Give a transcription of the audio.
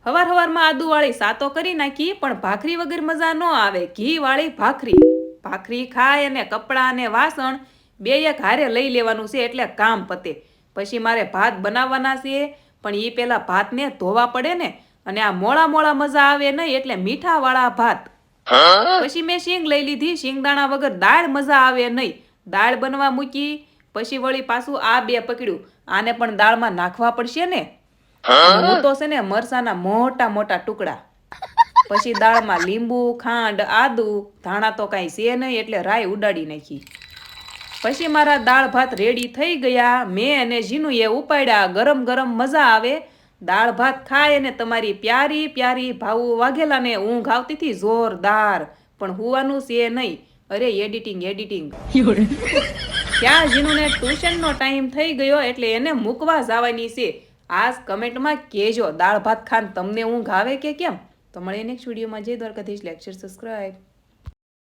હવાર હવારમાં આદુવાળી સાતો કરી નાખી, પણ ભાખરી વગર મજા ન આવે. ઘીવાળી ભાખરી. ભાખરી ખાય અને કપડાં અને વાસણ બે એક હારે લઈ લેવાનું છે એટલે કામ પતે. પછી મારે ભાત બનાવવાના છે, પણ એ પેલા ભાતને ધોવા પડે ને. અને આ મોળા મોળા મજા આવે નહીં, એટલે મીઠાવાળા ભાત. પછી મેં શીંગ લઈ લીધી. શીંગદાણા વગર દાળ મજા આવે નહીં. દાળ બનવા મૂકી. પછી વળી પાછું આ બે પકડ્યું. આને પણ દાળમાં નાખવા પડશે ને. હું તો છે ને મરસાના મોટા મોટા ટુકડા. પછી દાળમાં લીંબુ, ખાંડ, આદુ, ધાણા તો કાંઈ છે નહીં એટલે રાઈ ઉડાડી નાખી. પછી મારા દાળ ભાત રેડી થઈ ગયા. મેં અને જીનુએ ઉપાડ્યા. ગરમ ગરમ મજા આવે. દાળ ભાત ખાય અને તમારી પ્યારી પ્યારી ભાવુ વાઘેલાને ઊંઘ આવતી હતી જોરદાર. પણ હુવાનું છે નહીં. અરે એડિટિંગ. ત્યાં જીનુને ટ્યુશનનો ટાઈમ થઈ ગયો એટલે એને મૂકવા જવાની છે. આજ કમેન્ટમાં કહેજો દાળ ભાત ખાન તમને ઊંઘ આવે કે કેમ. તો મળીએ નેક્સ્ટ વિડીયોમાં. જય દ્વારકાધીશ. Like share subscribe.